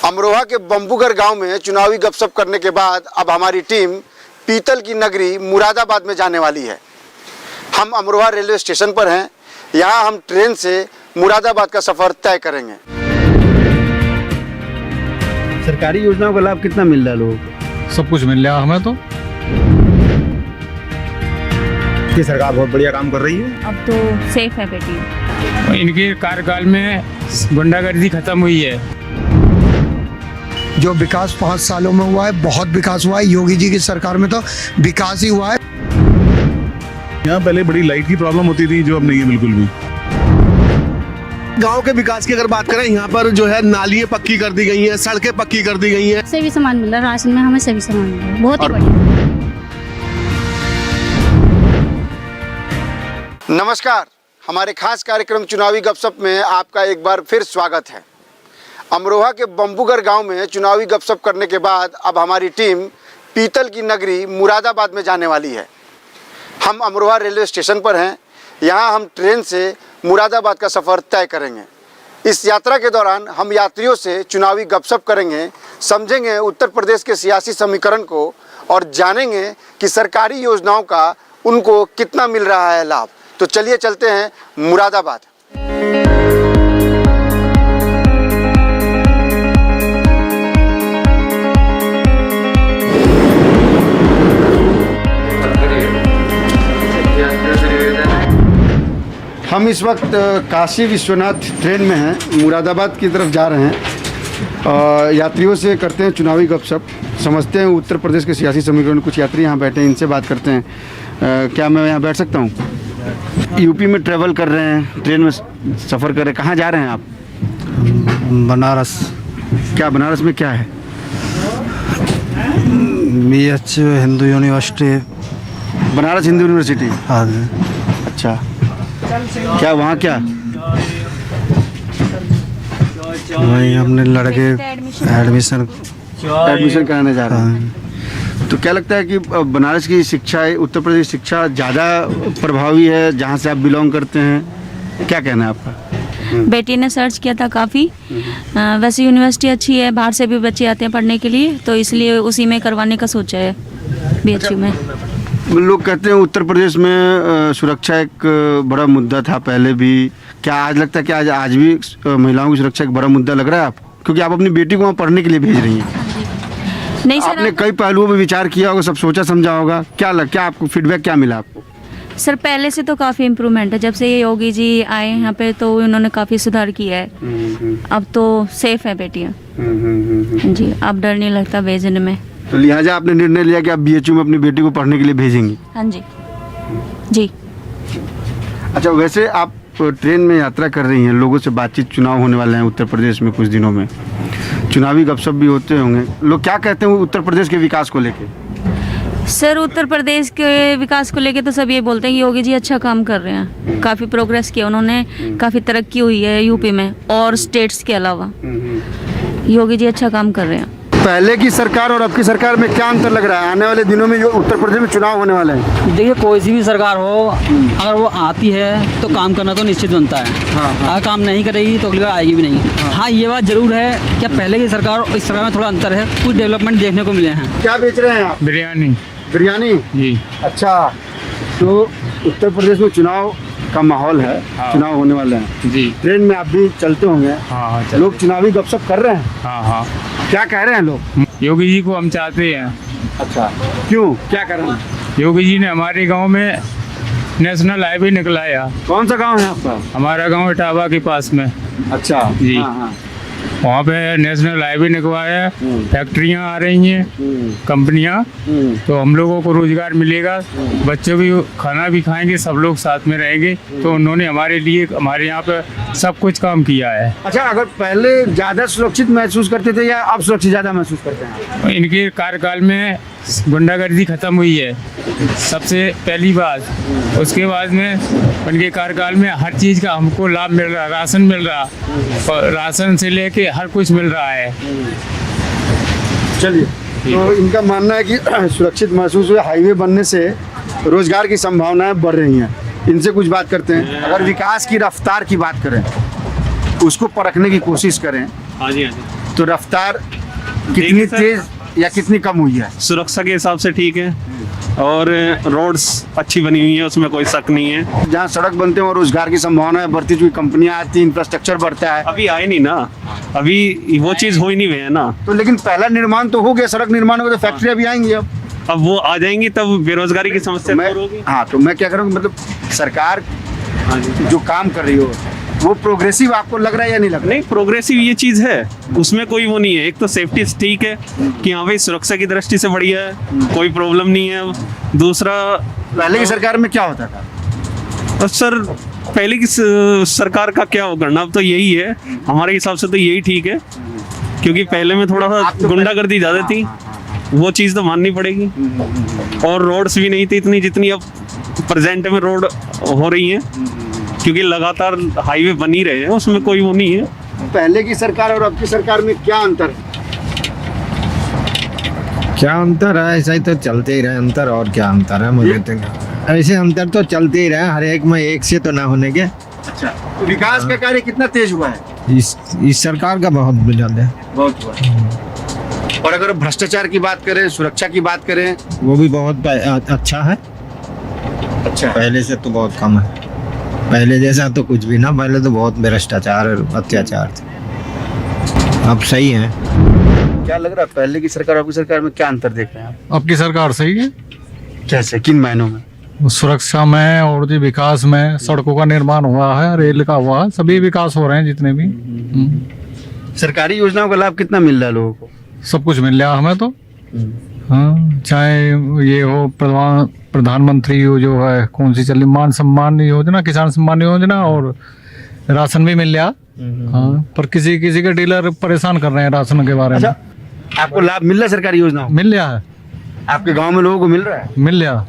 अमरोहा के बम्बूगर गांव में चुनावी गपशप करने के बाद अब हमारी टीम पीतल की नगरी मुरादाबाद में जाने वाली है। हम अमरोहा रेलवे स्टेशन पर हैं। यहाँ हम ट्रेन से मुरादाबाद का सफर तय करेंगे। सरकारी योजनाओं का लाभ कितना मिल रहा है लोगों को? सब कुछ मिल रहा है हमें तो। ये सरकार बहुत बढ़िया काम कर रही है। अब तो सेफ है बेटी। इनके कार्यकाल में गुंडागर्दी खत्म हुई है। जो विकास 5 सालों में हुआ है, बहुत विकास हुआ है। योगी जी की सरकार में तो विकास ही हुआ है। यहाँ पहले बड़ी लाइट की प्रॉब्लम होती थी, जो अब नहीं है बिल्कुल भी। गांव के विकास की अगर बात करें, यहाँ पर जो है नालियाँ पक्की कर दी गई हैं, सड़कें पक्की कर दी गई हैं। सभी सामान मिल रहा है, राशन में हमें सभी सामान मिल रहा है, बहुत ही बढ़िया। नमस्कार, हमारे खास कार्यक्रम चुनावी गपशप में आपका एक बार फिर स्वागत है। अमरोहा के बम्बूगर गांव में चुनावी गपशप करने के बाद अब हमारी टीम पीतल की नगरी मुरादाबाद में जाने वाली है। हम अमरोहा रेलवे स्टेशन पर हैं। यहाँ हम ट्रेन से मुरादाबाद का सफ़र तय करेंगे। इस यात्रा के दौरान हम यात्रियों से चुनावी गपशप करेंगे, समझेंगे उत्तर प्रदेश के सियासी समीकरण को और जानेंगे कि सरकारी योजनाओं का उनको कितना मिल रहा है लाभ। तो चलिए चलते हैं मुरादाबाद। हम इस वक्त काशी विश्वनाथ ट्रेन में हैं, मुरादाबाद की तरफ जा रहे हैं। यात्रियों से करते हैं चुनावी गपशप, समझते हैं उत्तर प्रदेश के सियासी समीकरण। कुछ यात्री यहाँ बैठे हैं, इनसे बात करते हैं। क्या मैं यहाँ बैठ सकता हूँ? यूपी में ट्रैवल कर रहे हैं, ट्रेन में सफ़र कर रहे हैं। कहाँ जा रहे हैं आप? बनारस। क्या बनारस में क्या है? BH Hindu university. Banaras Hindu university. हाँ जी। अच्छा, क्या वहाँ क्या? वहीं अपने लड़के एडमिशन कराने जा रहे हैं। तो क्या लगता है कि बनारस की शिक्षा, उत्तर प्रदेश की शिक्षा ज़्यादा प्रभावी है जहाँ से आप बिलोंग करते हैं? क्या कहना है आपका? बेटी ने सर्च किया था काफ़ी। वैसे यूनिवर्सिटी अच्छी है, बाहर से भी बच्चे आते हैं पढ़ने के लिए, तो इसलिए उसी में करवाने का सोचा है, BHU में। लोग कहते हैं उत्तर प्रदेश में सुरक्षा एक बड़ा मुद्दा था पहले भी। क्या आज लगता है कि आज भी महिलाओं की सुरक्षा एक बड़ा मुद्दा लग रहा है आपको? क्योंकि आप अपनी बेटी को वहाँ पढ़ने के लिए भेज रही हैं। नहीं सर, आपने कई पहलुओं पर विचार किया होगा, सब सोचा समझा होगा। क्या आपको फीडबैक क्या मिला आपको? सर पहले से तो काफ़ी इम्प्रूवमेंट है। जब से ये योगी जी आए यहाँ पे तो उन्होंने काफ़ी सुधार किया है। अब तो सेफ है बेटियाँ जी, अब डर नहीं लगता भेजने में। तो लिहाजा आपने निर्णय लिया कि आप BHU में अपनी बेटी को पढ़ने के लिए भेजेंगी? हाँ जी जी। अच्छा, वैसे आप ट्रेन में यात्रा कर रही हैं, लोगों से बातचीत, चुनाव होने वाले हैं उत्तर प्रदेश में कुछ दिनों में, चुनावी गपशप भी होते होंगे। लोग क्या कहते हैं उत्तर प्रदेश के विकास को लेके? सर उत्तर प्रदेश के विकास को लेके तो सब ये बोलते हैं कि योगी जी अच्छा काम कर रहे हैं, काफ़ी प्रोग्रेस किया उन्होंने, काफ़ी तरक्की हुई है यूपी में और स्टेट्स के अलावा। योगी जी अच्छा काम कर रहे हैं। पहले की सरकार और अब की सरकार में क्या अंतर लग रहा है? आने वाले दिनों में जो उत्तर प्रदेश में चुनाव होने वाले हैं, देखिए कोई सी भी सरकार हो, अगर वो आती है तो काम करना तो निश्चित बनता है। अगर काम नहीं करेगी तो अगली बार आएगी भी नहीं। हाँ, ये बात जरूर है कि पहले की सरकार और इस सरकार में थोड़ा अंतर है, कुछ डेवलपमेंट देखने को मिले हैं। क्या बेच रहे हैं आप? बिरयानी जी। अच्छा, तो उत्तर प्रदेश में चुनाव का माहौल है। हाँ। चुनाव होने वाले हैं जी। ट्रेन में आप भी चलते होंगे। हाँ, लोग चुनावी गपशप कर रहे हैं। हाँ। क्या कह रहे हैं लोग? योगी जी को हम चाहते हैं। अच्छा, क्यों, क्या कर रहे हैं? योगी जी ने हमारे गांव में नेशनल हाईवे निकलाया। कौन सा गांव है आपका? हमारा गांव इटावा के पास में। अच्छा जी। हाँ। वहाँ पे नेशनल हाईवे निकलवाया, फैक्ट्रियाँ आ रही हैं, कंपनियाँ, तो हम लोगों को रोजगार मिलेगा, बच्चों भी खाना भी खाएंगे, सब लोग साथ में रहेंगे। तो उन्होंने हमारे लिए, हमारे यहाँ पे सब कुछ काम किया है। अच्छा, अगर पहले ज़्यादा सुरक्षित महसूस करते थे या अब सुरक्षित ज़्यादा महसूस करते हैं? इनके कार्यकाल में गुंडागर्दी खत्म हुई है, सबसे पहली बात। उसके बाद में उनके कार्यकाल में हर चीज़ का हमको लाभ मिल रहा, राशन मिल रहा, और राशन से लेके हर कुछ मिल रहा है। चलिए, तो इनका मानना है कि सुरक्षित महसूस हुआ, हाईवे बनने से रोजगार की संभावनाएं बढ़ रही हैं। इनसे कुछ बात करते हैं। अगर विकास की रफ्तार की बात करें, उसको परखने की कोशिश करें, तो रफ्तार कितनी देखिए सर, तेज या कितनी कम हुई है? सुरक्षा के हिसाब से ठीक है और रोड्स अच्छी बनी हुई है, उसमें कोई शक नहीं है। जहाँ सड़क बनते हैं और रोजगार की संभावना है बढ़ती हुई, कंपनियां आती हैं, इंफ्रास्ट्रक्चर बढ़ता है, अभी आए नहीं ना, अभी वो चीज़ हो ही नहीं हुई है ना। तो लेकिन पहला निर्माण तो हो गया, सड़क निर्माण हो गया, तो फैक्ट्रियां भी आएंगी अब वो आ जाएंगी तब बेरोजगारी की समस्या मैं दूर होगी। हाँ, तो मैं क्या करूँगा, मतलब सरकार जो काम कर रही हो वो प्रोग्रेसिव आपको लग रहा है या नहीं लग रहा? नहीं, प्रोग्रेसिव ये चीज़ है, उसमें कोई वो नहीं है। एक तो सेफ्टी ठीक है कि हाँ भाई सुरक्षा की दृष्टि से बढ़िया है, कोई प्रॉब्लम नहीं है। दूसरा, पहले की सरकार में क्या होता था? तो सर पहले की सरकार का क्या हो करना, अब तो यही है हमारे हिसाब से, तो यही ठीक है। क्योंकि पहले में थोड़ा आप सा तो गुंडागर्दी ज़्यादा थी, वो चीज़ तो माननी पड़ेगी। और रोड्स भी नहीं थी इतनी जितनी अब प्रेजेंट में रोड हो रही हैं, क्योंकि लगातार हाईवे बन ही रहे हैं, उसमें कोई वो नहीं है। पहले की सरकार और अब की सरकार में क्या अंतर है? क्या अंतर है? ऐसा ही तो चलते ही रहे अंतर, और क्या अंतर है? मुझे तो ऐसे अंतर तो चलते ही रहे, हर एक में एक से तो ना होने के। अच्छा, तो विकास का कार्य कितना तेज हुआ है? इस सरकार का बहुत ज्यादा है। बहुत हुआ। और अगर भ्रष्टाचार की बात करें, सुरक्षा की बात करें, वो भी बहुत अच्छा है, अच्छा पहले से तो बहुत कम है। पहले जैसा तो कुछ भी ना, पहले तो बहुत भ्रष्टाचार और अत्याचार थे, अब सही है। क्या लग रहा है पहले की सरकार और अब की सरकार में क्या अंतर देख रहे हैं आप? अब की सरकार सही है, कैसे, किन मायनों में? सुरक्षा में और जो विकास में, सड़कों का निर्माण हुआ है, रेल का हुआ है, सभी विकास हो रहे हैं जितने भी। सरकारी योजनाओं का लाभ कितना मिल रहा है लोगों को? सब कुछ मिल रहा हमें तो। हाँ, चाहे ये हो प्रधानमंत्री जो है, कौन सी चली, मान सम्मान योजना, किसान सम्मान योजना, और राशन भी मिल रहा। हाँ, पर किसी किसी के डीलर परेशान कर रहे हैं राशन के बारे में। अच्छा, आपको लाभ मिल रहा है सरकारी योजनाओं? मिल रहा है, आपके गांव में लोगों को मिल रहा है? मिल रहा।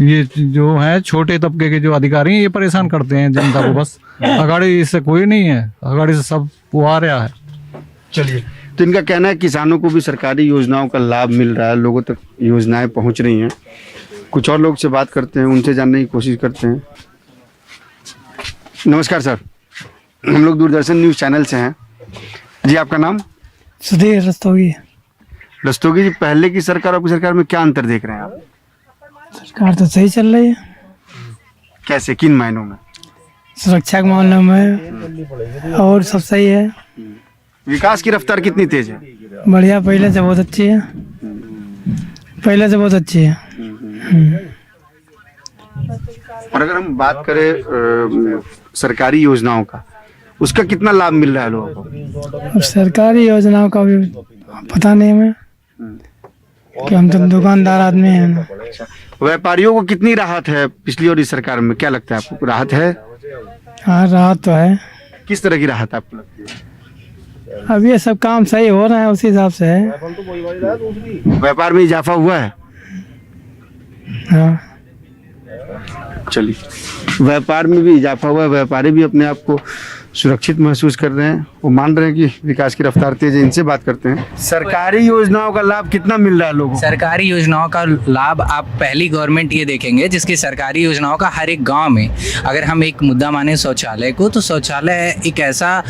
ये जो है छोटे तबके के जो अधिकारी हैं, ये परेशान करते हैं जनता को बस। अगाड़ी से कोई नहीं है, अगाड़ी से सब वो आ रहा है। चलिए, तो इनका कहना है किसानों को भी सरकारी योजनाओं का लाभ मिल रहा है, लोगों तक योजनाएं पहुंच रही हैं। कुछ और लोग से बात करते हैं, उनसे जानने की कोशिश करते हैं। नमस्कार सर, हम लोग दूरदर्शन न्यूज़ चैनल से हैं जी। आपका नाम? सुधीर रस्तोगी। रस्तोगी जी, पहले की सरकार और अब की सरकार में क्या अंतर देख रहे हैं आप? सरकार तो सही चल रही है, कैसे, किन मायनों में? सुरक्षा के मामले में और सब सही है। विकास की रफ्तार कितनी तेज है? बढ़िया, पहले से बहुत अच्छी है, पहले से बहुत अच्छी है। और अगर हम बात करें सरकारी योजनाओं का, उसका कितना लाभ मिल रहा है लोगों को? अब सरकारी योजनाओं का भी पता नहीं हमें, कि हम तो दुकानदार आदमी हैं ना। व्यापारियों को कितनी राहत है पिछली और इस सरकार में, क्या लगता है आपको? राहत है? हाँ, राहत तो है। किस तरह की राहत आपको लगती है? अब ये सब काम सही हो रहा है, उसी हिसाब से है। व्यापार में इजाफा हुआ है? हाँ, चलिए, व्यापार में भी इजाफा हुआ है, व्यापारी भी अपने आप को सुरक्षित महसूस कर रहे हैं, वो मान रहे हैं कि विकास की रफ्तार तेज है। इनसे बात करते हैं। सरकारी योजनाओं का लाभ कितना मिल रहा है लोगों को? सरकारी योजनाओं का लाभ आप पहली गवर्नमेंट ये देखेंगे जिसकी सरकारी योजनाओं का हर एक गांव में, अगर हम एक मुद्दा माने शौचालय को, तो शौचालय एक ऐसा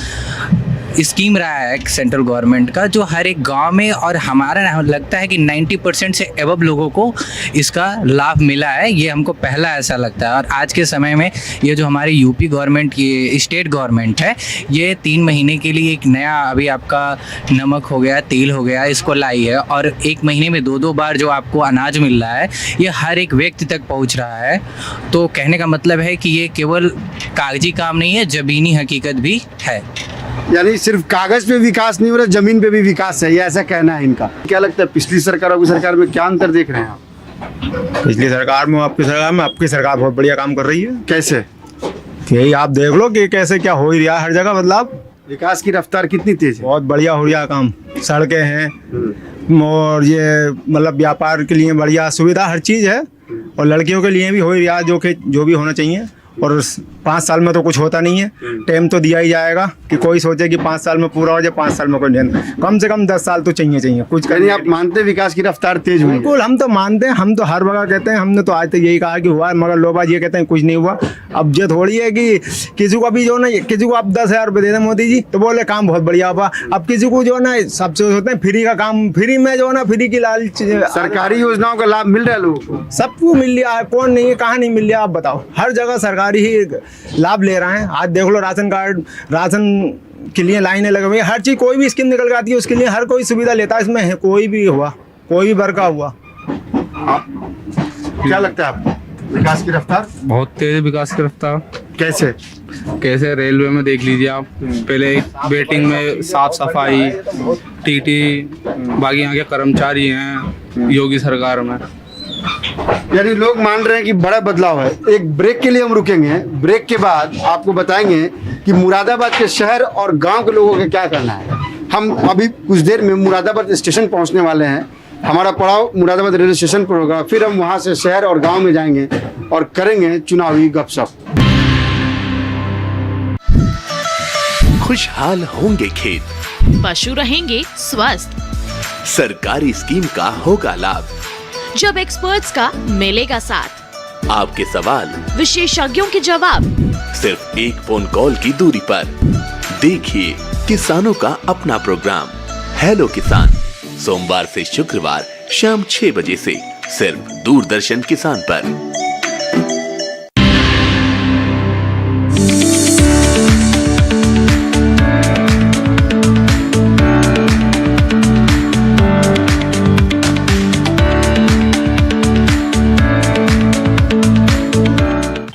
स्कीम रहा है सेंट्रल गवर्नमेंट का जो हर एक गांव में, और हमारा लगता है कि 90% से एबव लोगों को इसका लाभ मिला है। ये हमको पहला ऐसा लगता है। और आज के समय में ये जो हमारी यूपी गवर्नमेंट, ये स्टेट गवर्नमेंट है, ये 3 महीने के लिए एक नया, अभी आपका नमक हो गया, तेल हो गया, इसको लाई है। और 1 महीने में 2-2 बार जो आपको अनाज मिल रहा है, ये हर एक व्यक्ति तक पहुँच रहा है। तो कहने का मतलब है कि ये केवल कागजी काम नहीं है, ज़मीनी हकीकत भी है। यानी सिर्फ कागज पे विकास नहीं हो रहा, जमीन पे भी विकास है, ये ऐसा कहना है इनका। क्या लगता है पिछली सरकार और अभी सरकार में क्या अंतर देख रहे हैं आप? पिछली सरकार में आपकी सरकार में, आपकी सरकार बहुत बढ़िया काम कर रही है। कैसे? यही आप देख लो कि कैसे क्या हो ही रहा है हर जगह बदलाव। विकास की रफ्तार कितनी तेज है? बहुत बढ़िया हो रहा काम, सड़कें हैं और ये मतलब व्यापार के लिए बढ़िया सुविधा, हर चीज़ है। और लड़कियों के लिए भी हो रहा जो कि जो भी होना चाहिए। और 5 साल में तो कुछ होता नहीं है। टाइम तो दिया ही जाएगा कि कोई सोचे कि 5 साल में पूरा हो जाए, 5 साल में कोई नहीं, कम से कम 10 साल तो चाहिए कुछ यानी आप मानते हैं विकास की रफ्तार तेज हुई है? बिल्कुल, हम तो मानते हैं, हम तो हर जगह कहते हैं, हमने तो आज तक यही कहा कि हुआ है, मगर लोग आज ये कहते हैं कुछ नहीं हुआ। अब ये थोड़ी है कि किसी को अभी जो ना, किसी को आप 10,000 रुपये दे दें मोदी जी तो बोले काम बहुत बढ़िया हुआ। अब किसी को जो ना सबसे होते हैं फ्री का काम, फ्री में जो ना फ्री की लालच, सरकारी योजनाओं का लाभ मिल रहा है लोगों को? सबको मिल रहा है, कौन नहीं है, कहाँ नहीं मिल रहा, आप बताओ। हर जगह सरकारी ही लाभ ले रहे हैं। आज देख लो राशन कार्ड, राशन के लिए लाइनें लगी हुई है, हर चीज़, कोई भी स्कीम निकल जाती है उसके लिए हर कोई सुविधा लेता है। इसमें है कोई भी हुआ, कोई भी वर्ग का हुआ। क्या लगता है आपको विकास की रफ्तार? बहुत तेज है विकास की रफ्तार। कैसे? रेलवे में देख लीजिए आप, पहले वेटिंग में साफ सफाई, टीटी, बाकी यहाँ के कर्मचारी हैं योगी सरकार में। यानी लोग मान रहे हैं कि बड़ा बदलाव है। एक ब्रेक के लिए हम रुकेंगे, ब्रेक के बाद आपको बताएंगे कि मुरादाबाद के शहर और गांव के लोगों को क्या करना है। हम अभी कुछ देर में मुरादाबाद स्टेशन पहुंचने वाले हैं। हमारा पड़ाव मुरादाबाद रेलवे स्टेशन पर होगा, फिर हम वहां से शहर और गांव में जाएंगे और करेंगे चुनावी गपशप। खुशहाल होंगे खेत, पशु रहेंगे स्वस्थ, सरकारी स्कीम का होगा लाभ, जब एक्सपर्ट्स का मिलेगा साथ, आपके सवाल विशेषज्ञों के जवाब, सिर्फ एक फोन कॉल की दूरी पर। देखिए किसानों का अपना प्रोग्राम हेलो किसान, सोमवार से शुक्रवार शाम 6 बजे से सिर्फ दूरदर्शन किसान पर।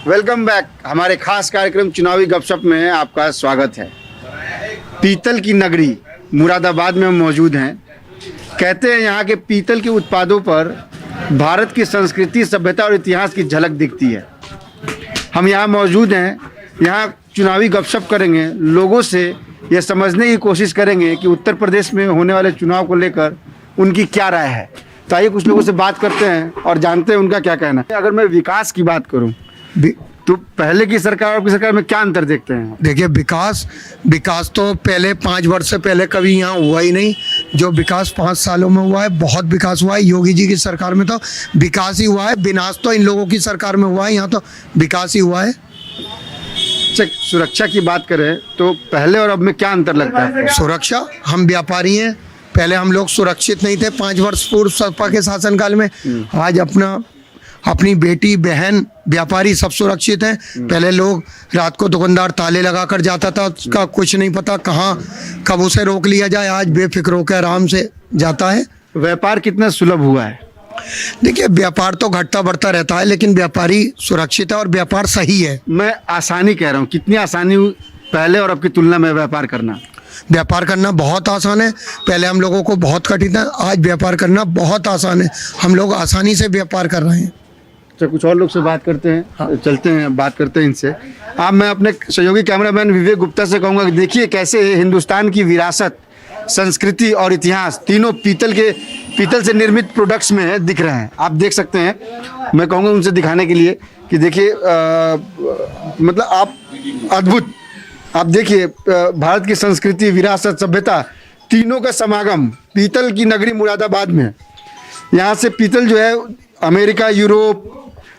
Welcome back. हमारे खास कार्यक्रम चुनावी गपशप में आपका स्वागत है। पीतल की नगरी मुरादाबाद में हम मौजूद हैं। कहते हैं यहाँ के पीतल के उत्पादों पर भारत की संस्कृति, सभ्यता और इतिहास की झलक दिखती है। हम यहाँ मौजूद हैं, यहाँ चुनावी गपशप करेंगे, लोगों से ये समझने की कोशिश करेंगे कि उत्तर प्रदेश में होने वाले चुनाव को लेकर उनकी क्या राय है। तो आइए कुछ लोगों से बात करते हैं और जानते हैं उनका क्या कहना है। अगर मैं विकास की बात करूँ तो पहले की सरकार और आपकी सरकार में क्या अंतर देखते हैं? देखिए, विकास तो पहले 5 वर्ष से पहले कभी यहाँ हुआ ही नहीं। जो विकास 5 सालों में हुआ है, बहुत विकास हुआ है। योगी जी की सरकार में तो विकास ही हुआ है, विनाश तो इन लोगों की सरकार में हुआ है, यहाँ तो विकास ही हुआ है। सुरक्षा की बात करें तो पहले और अब में क्या अंतर लगता है? सुरक्षा, हम व्यापारी हैं, पहले हम लोग सुरक्षित नहीं थे 5 वर्ष पूर्व सपा के शासनकाल में। आज अपनी बेटी, बहन, व्यापारी सब सुरक्षित हैं। पहले लोग रात को दुकानदार ताले लगा कर जाता था, उसका कुछ नहीं पता कब उसे रोक लिया जाए। आज बेफिक्र होकर आराम से जाता है। व्यापार कितना सुलभ हुआ है? देखिए, व्यापार तो घटता बढ़ता रहता है, लेकिन व्यापारी सुरक्षित है और व्यापार सही है। मैं आसानी कह रहा हूँ, कितनी आसानी पहले और अब की तुलना में व्यापार करना? व्यापार करना बहुत आसान है। पहले हम लोगों को बहुत कठिन था, आज व्यापार करना बहुत आसान है। हम लोग आसानी से व्यापार कर रहे हैं। तो कुछ और लोग से बात करते हैं। हाँ। चलते हैं, बात करते हैं इनसे। अब मैं अपने सहयोगी कैमरामैन विवेक गुप्ता से कहूँगा कि देखिए कैसे हिंदुस्तान की विरासत, संस्कृति और इतिहास तीनों पीतल से निर्मित प्रोडक्ट्स में दिख रहे हैं। आप देख सकते हैं, मैं कहूँगा उनसे दिखाने के लिए कि देखिए मतलब आप अद्भुत, आप देखिए भारत की संस्कृति, विरासत, सभ्यता तीनों का समागम पीतल की नगरी मुरादाबाद में। यहाँ से पीतल जो है अमेरिका, यूरोप,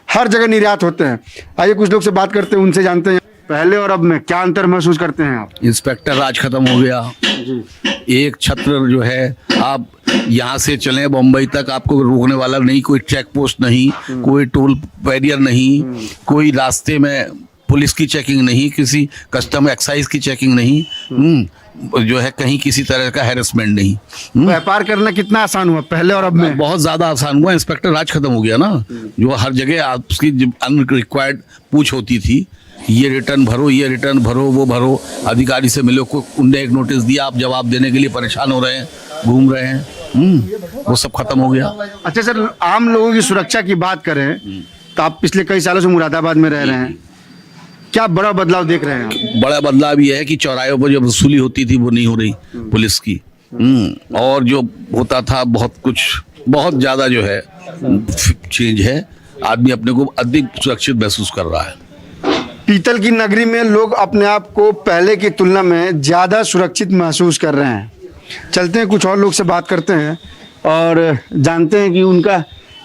हर जगह निर्यात होते हैं। आइए कुछ लोग से बात करते हैं, उनसे जानते हैं पहले और अब में क्या अंतर महसूस करते हैं आप? इंस्पेक्टर राज खत्म हो गया। एक छत्र जो है, आप यहाँ से चलें बम्बई तक, आपको रोकने वाला नहीं, कोई चेक पोस्ट नहीं, कोई टोल बैरियर नहीं, कोई रास्ते में पुलिस की चेकिंग नहीं, किसी कस्टम एक्साइज की चेकिंग नहीं, जो है कहीं किसी तरह का हैरेसमेंट नहीं। व्यापार करना कितना आसान हुआ पहले और अब में? बहुत ज़्यादा आसान हुआ। इंस्पेक्टर राज खत्म हो गया ना, जो हर जगह आपकी अनरिक्वायर्ड पूछ होती थी, ये रिटर्न भरो, ये रिटर्न भरो, वो भरो, अधिकारी से मिलो, उनने एक नोटिस दिया, आप जवाब देने के लिए परेशान हो रहे हैं, घूम रहे हैं, वो सब खत्म हो गया। अच्छा सर, आम लोगों की सुरक्षा की बात करें तो आप पिछले कई सालों से मुरादाबाद में रह रहे हैं, क्या बड़ा बदलाव देख रहे हैं? बड़ा बदलाव ये है कि चौराहों पर जो वसूली होती थी वो नहीं हो रही पुलिस की, और जो होता था बहुत ज़्यादा जो है चेंज है। आदमी अपने को अधिक सुरक्षित महसूस कर रहा है। पीतल की नगरी में लोग अपने आप को पहले की तुलना में ज़्यादा सुरक्षित महसूस कर रहे हैं। चलते हैं, कुछ और लोग से बात करते हैं और जानते हैं कि उनका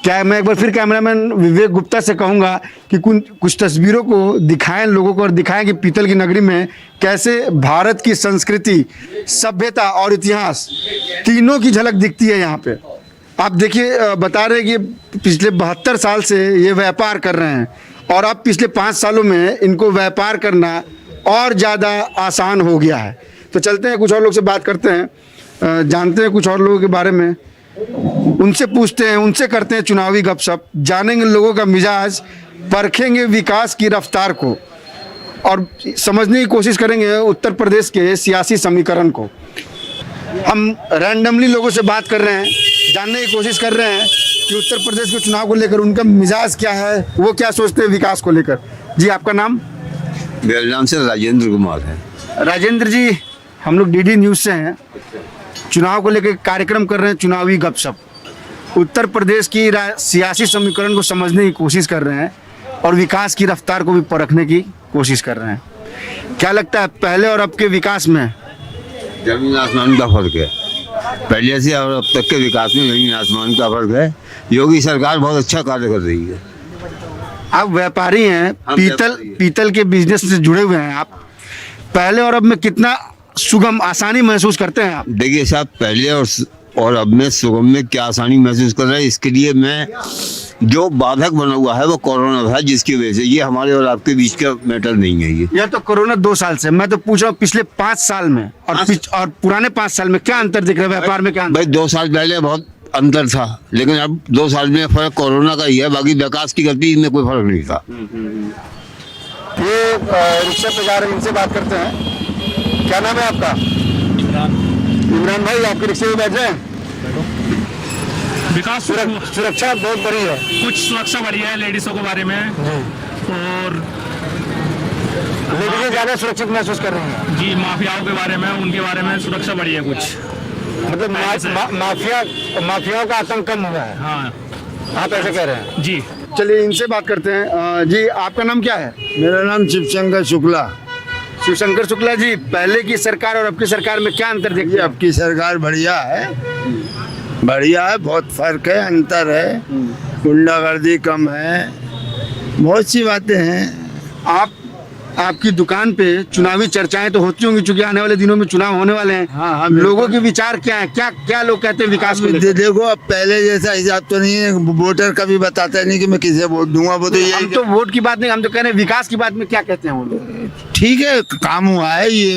क्या। मैं एक बार फिर कैमरामैन विवेक गुप्ता से कहूँगा कि कुछ तस्वीरों को दिखाएं लोगों को और दिखाएं कि पीतल की नगरी में कैसे भारत की संस्कृति, सभ्यता और इतिहास तीनों की झलक दिखती है यहाँ पे। आप देखिए, बता रहे हैं कि पिछले 72 साल से ये व्यापार कर रहे हैं और अब पिछले 5 सालों में इनको व्यापार करना और ज़्यादा आसान हो गया है। तो चलते हैं, कुछ और लोग से बात करते हैं, जानते हैं कुछ और लोगों के बारे में, उनसे पूछते हैं, उनसे करते हैं चुनावी गपशप, जानेंगे लोगों का मिजाज, परखेंगे विकास की रफ्तार को और समझने की कोशिश करेंगे उत्तर प्रदेश के सियासी समीकरण को। हम रैंडमली लोगों से बात कर रहे हैं, जानने की कोशिश कर रहे हैं कि उत्तर प्रदेश के चुनाव को लेकर उनका मिजाज क्या है, वो क्या सोचते हैं विकास को लेकर। जी, आपका नाम? मेरा नाम से राजेंद्र कुमार है। राजेंद्र जी, हम लोग डीडी न्यूज़ से हैं, चुनाव को लेकर कार्यक्रम कर रहे हैं, चुनावी गपशप, उत्तर प्रदेश की सियासी समीकरण को समझने की कोशिश कर रहे हैं और विकास की रफ्तार को भी परखने की कोशिश कर रहे हैं। क्या लगता है पहले और अब के विकास में? जमीन आसमान का फर्क है। पहले से और अब तक के विकास में जमीन आसमान का फर्क है। योगी सरकार बहुत अच्छा कार्य कर रही है। आप व्यापारी हैं, पीतल के बिजनेस से जुड़े हुए हैं, आप पहले और अब में कितना सुगम आसानी महसूस करते हैं आप? देखिए साहब, पहले और अब में सुगम में क्या आसानी महसूस कर रहा है, इसके लिए मैं जो बाधक बना हुआ है वो कोरोना था, जिसकी वजह से ये हमारे और आपके बीच का मैटर नहीं है। ये तो कोरोना 2 साल से, मैं तो पूछ रहा हूँ पिछले 5 साल में और पुराने 5 साल में क्या अंतर दिख रहा है व्यापार में? क्या भाई 2 साल पहले बहुत अंतर था, लेकिन अब 2 साल में फर्क कोरोना का ही है, बाकी विकास की गति में कोई फर्क नहीं था। ये रिक्शा पे जा रहे हैं, इनसे बात करते हैं। क्या नाम है आपका? इमरान भाई, आपके रिक्शे में बैठ रहे हैं? विकास सुरक्षा बहुत बड़ी है, कुछ सुरक्षा बढ़ी है लेडीजों के बारे में, और लेडीजें ज़्यादा सुरक्षित महसूस कर रही हैं। जी, माफियाओं के बारे में, उनके बारे में सुरक्षा बढ़ी है कुछ, मतलब माफियाओं का आतंक कम हुआ है। हाँ, आप ऐसे कह रहे हैं? जी। चलिए इनसे बात करते हैं। जी, आपका नाम क्या है? मेरा नाम शिवशंकर शुक्ला। शिवशंकर शुक्ला जी, पहले की सरकार और अब की सरकार में क्या अंतर देखिए? अब की सरकार बढ़िया है, बहुत फर्क है, अंतर है, गुंडागर्दी कम है, बहुत सी बातें हैं। आपकी दुकान पे चुनावी चर्चाएं तो होती होंगी, क्योंकि आने वाले दिनों में चुनाव होने वाले हैं। हाँ, लोगों के विचार क्या है? क्या लोग कहते हैं विकास को लेकर? देखो, अब पहले जैसा हिसाब तो नहीं है, वोटर कभी बताता नहीं कि मैं किसे वोट दूंगा। वो तो हम तो वोट की बात नहीं, हम तो कह रहे हैं विकास की बात में क्या कहते हैं वो लोग? ठीक है, काम हुआ है, ये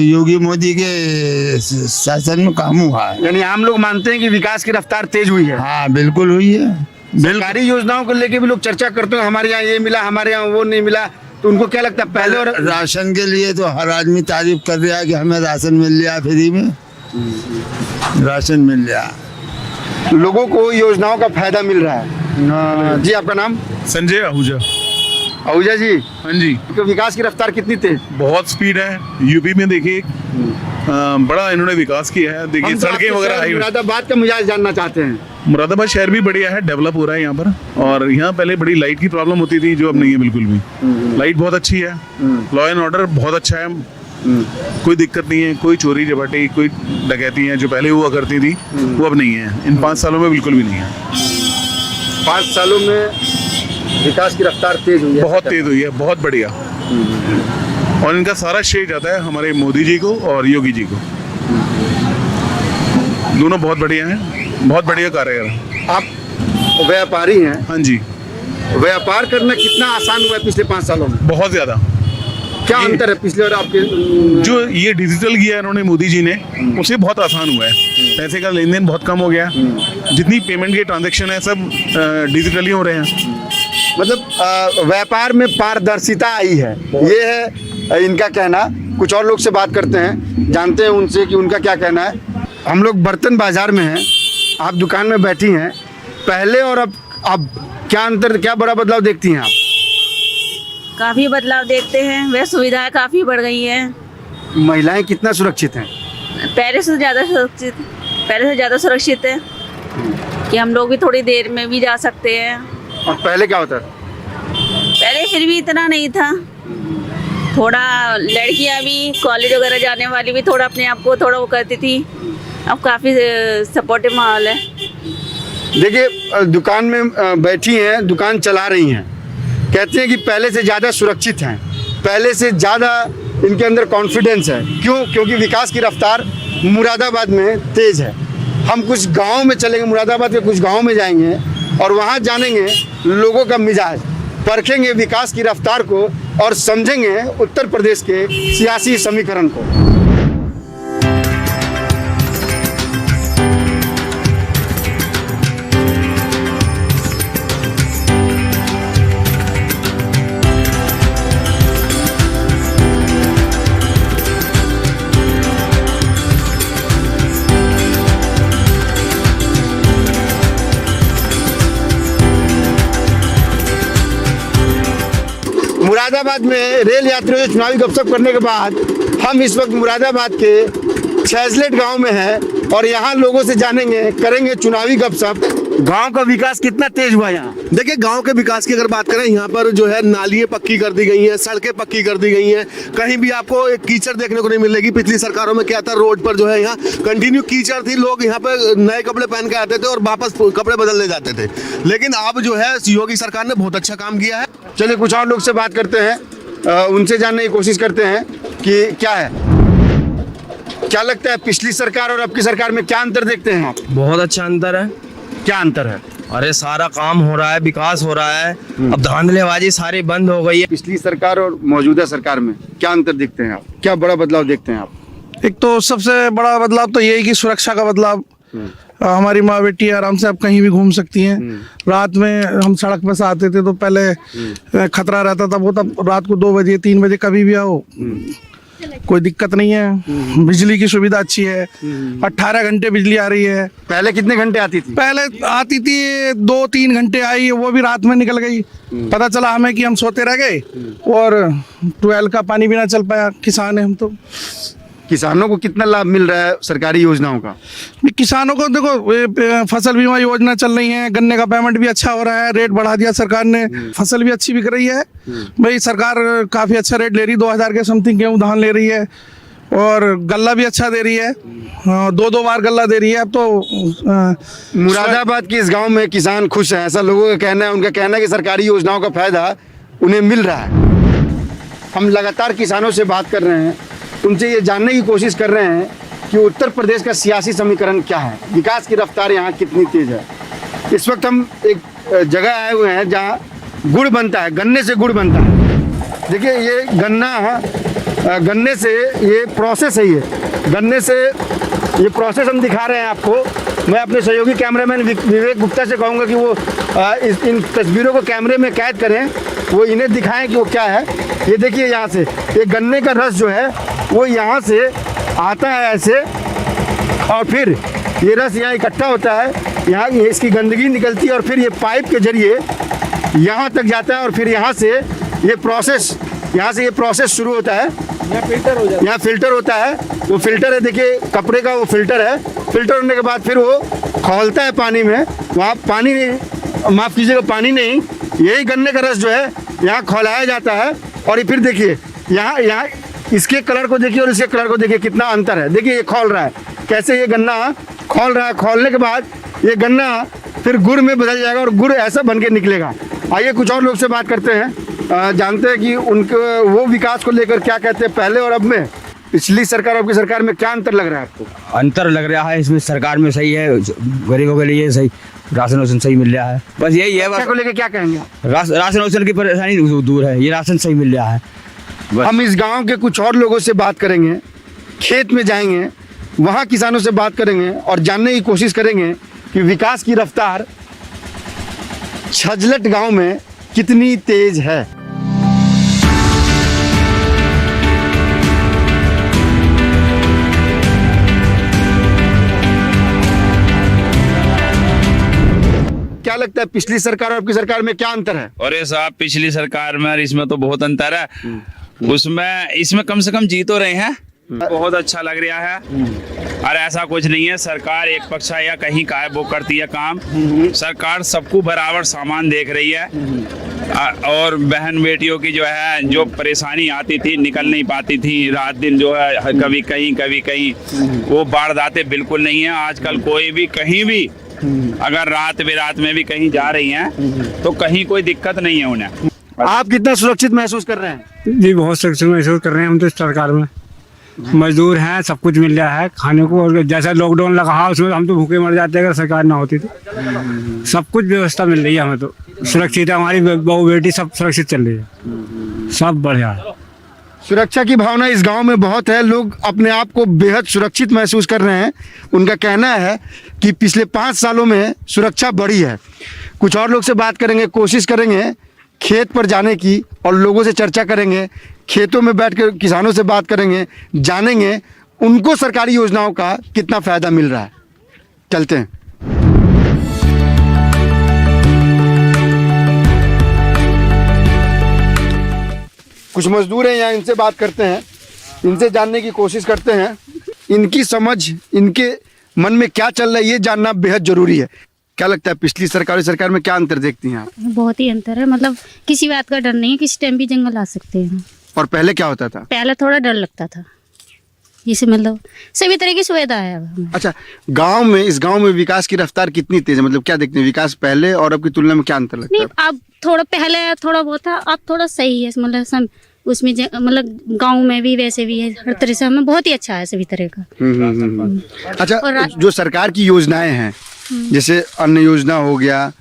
योगी मोदी के शासन में काम हुआ है। यानी आम लोग मानते हैं कि विकास की रफ्तार तेज हुई है? हाँ, बिल्कुल हुई है। सरकारी योजनाओं को लेकर भी लोग चर्चा करते हैं, हमारे यहाँ ये मिला, हमारे यहाँ वो नहीं मिला, तो उनको क्या लगता है पहले? और राशन के लिए तो हर आदमी तारीफ कर रहा है कि हमें राशन मिल गया, फ्री में राशन मिल गया, लोगों को योजनाओं का फायदा मिल रहा है। जी, आपका नाम? संजय आहूजा। आहूजा जी, हाँ जी। तो विकास की रफ्तार कितनी तेज? बहुत स्पीड है। यूपी में देखिए बड़ा इन्होंने विकास किया है। देखिए सड़कें वगैरह, मुरादाबाद का मिजाज जानना चाहते हैं। मुरादाबाद शहर भी बढ़िया है, डेवलप हो रहा है यहाँ पर। और यहाँ पहले बड़ी लाइट की प्रॉब्लम होती थी, जो अब नहीं है बिल्कुल भी। लाइट बहुत अच्छी है, लॉ एंड ऑर्डर बहुत अच्छा है, कोई दिक्कत नहीं है, कोई चोरी चपाटी, कोई डकैती है जो पहले हुआ करती थी वो अब नहीं है। इन 5 सालों में बिल्कुल भी नहीं है। 5 सालों में विकास की रफ्तार तेज हुई है, बहुत तेज हुई है, बहुत बढ़िया। और इनका सारा श्रेय जाता है हमारे मोदी जी को और योगी जी को, दोनों बहुत बढ़िया हैं, बहुत बढ़िया कार्य है। आप व्यापारी हैं? हाँ जी। व्यापार करना कितना आसान हुआ है पिछले 5 सालों में? बहुत ज्यादा। क्या अंतर है पिछले और आपके? जो ये डिजिटल किया है इन्होंने मोदी जी ने, उसे बहुत आसान हुआ है। पैसे का लेन देन बहुत कम हो गया, जितनी पेमेंट के ट्रांजैक्शन है सब डिजिटली हो रहे हैं। मतलब व्यापार में पारदर्शिता आई है, ये है इनका कहना। कुछ और लोग से बात करते हैं, जानते हैं उनसे कि उनका क्या कहना है। हम लोग बर्तन बाजार में हैं, आप दुकान में बैठी हैं, पहले और अब क्या अंतर, क्या बड़ा बदलाव देखती हैं आप? काफ़ी बदलाव देखते हैं, वह सुविधाएं काफ़ी बढ़ गई हैं। महिलाएं कितना सुरक्षित हैं? पहले से ज़्यादा सुरक्षित है कि हम लोग भी थोड़ी देर में भी जा सकते हैं। और पहले क्या होता? पहले फिर भी इतना नहीं था। थोड़ा लड़कियां भी कॉलेज वगैरह जाने वाली भी थोड़ा अपने आप को थोड़ा वो करती थी। अब काफ़ी सपोर्टिव माहौल है। देखिए दुकान में बैठी हैं, दुकान चला रही हैं, कहते हैं कि पहले से ज़्यादा सुरक्षित हैं, पहले से ज़्यादा इनके अंदर कॉन्फिडेंस है। क्यों? क्योंकि विकास की रफ्तार मुरादाबाद में तेज़ है। हम कुछ गांव में चलेंगे, मुरादाबाद के कुछ गांव में जाएंगे और वहां जानेंगे लोगों का मिजाज, परखेंगे विकास की रफ्तार को और समझेंगे उत्तर प्रदेश के सियासी समीकरण को। मुरादाबाद में रेल यात्रियों से चुनावी गपशप करने के बाद हम इस वक्त मुरादाबाद के छैजलेट गांव में हैं और यहाँ लोगों से जानेंगे, करेंगे चुनावी गपशप। गांव का विकास कितना तेज हुआ यहाँ? देखिए गांव के विकास की अगर बात करें, यहाँ पर जो है नालियाँ पक्की कर दी गई हैं, सड़कें पक्की कर दी गई हैं, कहीं भी आपको एक कीचड़ देखने को नहीं मिलेगी। पिछली सरकारों में क्या था, रोड पर जो है यहाँ कंटिन्यू कीचड़ थी, लोग यहाँ पर नए कपड़े पहन के आते थे और वापस कपड़े बदलने जाते थे। लेकिन अब जो है योगी सरकार ने बहुत अच्छा काम किया है। चलिए कुछ और लोग से बात करते हैं, उनसे जानने की कोशिश करते हैं कि क्या है, क्या लगता है पिछली सरकार और अब की सरकार में क्या अंतर देखते हैं आप? बहुत अच्छा अंतर है। क्या अंतर है? अरे सारा काम हो रहा है, विकास हो रहा है, अब धांधलेबाजी सारी बंद हो गई है। पिछली सरकार और मौजूदा सरकार में क्या अंतर देखते हैं आप? क्या बड़ा बदलाव देखते हैं आप? एक तो सबसे बड़ा बदलाव तो यही कि सुरक्षा का बदलाव। हमारी माँ बेटी आराम से अब कहीं भी घूम सकती हैं। रात में हम सड़क पर से आते थे तो पहले खतरा रहता था, वो तब रात को 2 बजे 3 बजे कभी भी आओ कोई दिक्कत नहीं है। बिजली की सुविधा अच्छी है, 18 घंटे बिजली आ रही है। पहले कितने घंटे आती थी? पहले आती थी 2-3 घंटे आई, वो भी रात में निकल गई। पता चला हमें कि हम सोते रह गए और ट्यूबवेल का पानी भी ना चल पाया। किसान है हम तो। किसानों को कितना लाभ मिल रहा है सरकारी योजनाओं का? किसानों को देखो फसल बीमा योजना चल रही है, गन्ने का पेमेंट भी अच्छा हो रहा है, रेट बढ़ा दिया सरकार ने, फसल भी अच्छी बिक रही है। भाई सरकार काफ़ी अच्छा रेट ले रही है, 2000 के समथिंग गेहूँ धान ले रही है और गल्ला भी अच्छा दे रही है, 2-2 बार गल्ला दे रही है। अब तो मुरादाबाद के इस गांव में किसान खुश हैं, ऐसा लोगों का कहना है। उनका कहना है कि सरकारी योजनाओं का फायदा उन्हें मिल रहा है। हम लगातार किसानों से बात कर रहे हैं, उनसे ये जानने की कोशिश कर रहे हैं कि उत्तर प्रदेश का सियासी समीकरण क्या है, विकास की रफ्तार यहाँ कितनी तेज है। इस वक्त हम एक जगह आए हुए हैं जहाँ गुड़ बनता है, गन्ने से गुड़ बनता है। देखिए ये गन्ने से ये प्रोसेस है, ये गन्ने से ये प्रोसेस हम दिखा रहे हैं आपको। मैं अपने सहयोगी कैमरामैन विवेक गुप्ता से कहूँगा कि वो इन तस्वीरों को कैमरे में कैद करें, वो इन्हें दिखाएं कि वो क्या है। ये देखिए यहाँ से ये गन्ने का रस जो है वो यहाँ से आता है ऐसे, और फिर ये रस यहाँ इकट्ठा होता है, यहाँ इसकी गंदगी निकलती है और फिर ये पाइप के जरिए यहाँ तक जाता है और फिर यहाँ से ये प्रोसेस शुरू होता है। यहाँ फिल्टर होता है, वो फिल्टर है, देखिए कपड़े का वो फिल्टर है। फिल्टर होने के बाद फिर वो खौलता है पानी में। वहाँ पानी नहीं, माफ़ कीजिएगा, पानी नहीं, यही गन्ने का रस जो है यहाँ खौलाया जाता है। और ये फिर देखिए यहाँ इसके कलर को देखिए और इसके कलर को देखिए कितना अंतर है। देखिए ये खौल रहा है, कैसे ये गन्ना खौल रहा है। खौलने के बाद ये गन्ना फिर गुड़ में बदल जाएगा और गुड़ ऐसा बन के निकलेगा। आइए कुछ और लोग से बात करते हैं, जानते हैं कि उनके वो विकास को लेकर क्या कहते हैं पहले और अब में। पिछली सरकार और अब की सरकार में क्या अंतर लग रहा है आपको? अंतर लग रहा है इसमें सरकार में सही है, गरीबों के लिए सही, राशन वाशन सही मिल रहा है, बस यही है। बस को लेकर क्या कहेंगे? राशन वाशन की परेशानी दूर है, ये राशन सही मिल रहा है। हम इस गांव के कुछ और लोगों से बात करेंगे, खेत में जाएंगे, वहाँ किसानों से बात करेंगे और जानने की कोशिश करेंगे कि विकास की रफ्तार छजलट गांव में कितनी तेज है। क्या लगता है पिछली सरकार और आपकी सरकार में क्या अंतर है? अरे साहब पिछली सरकार में और इसमें तो बहुत अंतर है। इसमें कम से कम जी तो रहे हैं, बहुत अच्छा लग रहा है। और ऐसा कुछ नहीं है सरकार एक पक्षा या कहीं का है वो करती है काम। सरकार सबको बराबर सामान देख रही है। और बहन बेटियों की जो है जो परेशानी आती थी, निकल नहीं पाती थी, रात दिन जो है कभी कहीं वो वारदातें बिल्कुल नहीं है। आजकल कोई भी कहीं भी अगर रात बेरात में भी कहीं जा रही हैं तो कहीं कोई दिक्कत नहीं है उन्हें। आप कितना सुरक्षित महसूस कर रहे हैं? जी बहुत सुरक्षित महसूस कर रहे हैं हम तो। इस सरकार में मजदूर हैं, सब कुछ मिल रहा है खाने को, और जैसा लॉकडाउन लगा उसमें हम तो भूखे मर जाते अगर सरकार ना होती तो। सब कुछ व्यवस्था मिल रही है हमें तो, सुरक्षित है, हमारी बहू बेटी सब सुरक्षित चल रही है, सब बढ़िया है। सुरक्षा की भावना इस गांव में बहुत है, लोग अपने आप को बेहद सुरक्षित महसूस कर रहे हैं। उनका कहना है कि पिछले 5 सालों में सुरक्षा बढ़ी है। कुछ और लोग से बात करेंगे, कोशिश करेंगे खेत पर जाने की और लोगों से चर्चा करेंगे, खेतों में बैठकर किसानों से बात करेंगे, जानेंगे उनको सरकारी योजनाओं का कितना फ़ायदा मिल रहा है। चलते हैं। कुछ मजदूर हैं यहाँ, इनसे बात करते हैं, इनसे जानने की कोशिश करते हैं। इनकी समझ, इनके मन में क्या चल रहा है ये जानना बेहद जरूरी है। क्या लगता है पिछली सरकार और सरकार में क्या अंतर देखती हैं आप? बहुत ही अंतर है, मतलब किसी बात का डर नहीं है, किसी टाइम भी जंगल आ सकते हैं। और पहले क्या होता था? पहले थोड़ा डर लगता था, जिसे मतलब सभी तरह की सुविधा है अब हमें। अच्छा, गांव में, इस गांव में विकास की रफ्तार कितनी तेज है? मतलब क्या देखते हैं विकास पहले और अब की तुलना में क्या अंतर लगता है? नहीं, अब थोड़ा पहले थोड़ा बहुत था, अब थोड़ा सही है, मतलब सब उसमें मतलब गांव में भी वैसे भी है, हर तरह से हमें बहुत ही अच्छा है सभी तरह का। अच्छा, जो सरकार की योजनाएं हैं जैसे अन्न योजना हो गया,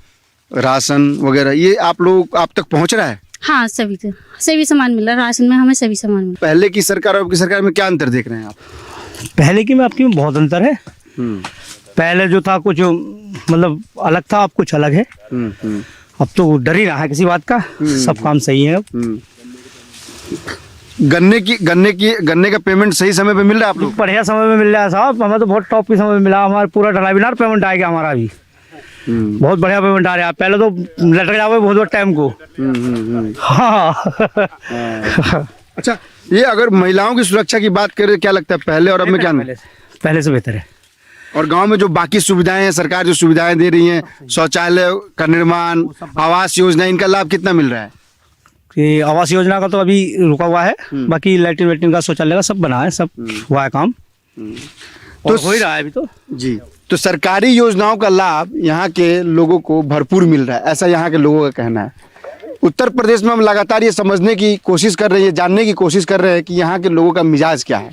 राशन वगैरह, ये आप तक पहुंच रहा है? हाँ, सभी सामान मिल रहा है, राशन में हमें सभी सामान मिल रहा है। पहले की सरकार और अब की सरकार में क्या अंतर देख रहे हैं आप? पहले की में आपकी में बहुत अंतर है। पहले जो था कुछ मतलब अलग था, अब कुछ अलग है। अब तो डर ही रहा है किसी बात का, सब काम सही है अब। गन्ने का पेमेंट सही समय पे मिल रहा है आप लोग? बढ़िया समय में मिल रहा है साहब, हमें तो बहुत टॉप के समय में मिला। हमारा पूरा ढलाईनार पेमेंट आ गया हमारा अभी, बहुत बढ़िया पेमेंट आ रहा है। पहले तो लटक जाओगे बहुत टाइम को। हाँ। अच्छा, ये अगर महिलाओं की सुरक्षा की बात करें, क्या लगता है पहले और अब में क्या? पहले से बेहतर है। और गांव में जो बाकी सुविधाएं हैं, सरकार जो सुविधाएं दे रही है, शौचालय का निर्माण, आवास योजना, इनका लाभ कितना मिल रहा है? कि आवास योजना का तो अभी रुका हुआ है, बाकी लैट्रिन वेट्रिन का, शौचालय का सब बना है, सब हुआ है काम, तो हो ही रहा है अभी तो। जी, तो सरकारी योजनाओं का लाभ यहाँ के लोगों को भरपूर मिल रहा है, ऐसा यहाँ के लोगों का कहना है। उत्तर प्रदेश में हम लगातार ये समझने की कोशिश कर रहे हैं, जानने की कोशिश कर रहे हैं कि यहाँ के लोगों का मिजाज क्या है।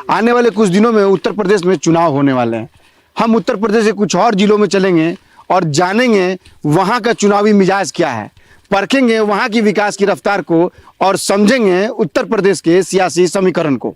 आने वाले कुछ दिनों में उत्तर प्रदेश में चुनाव होने वाले हैं। हम उत्तर प्रदेश के कुछ और जिलों में चलेंगे और जानेंगे वहाँ का चुनावी मिजाज क्या है, परखेंगे वहाँ की विकास की रफ्तार को और समझेंगे उत्तर प्रदेश के सियासी समीकरण को।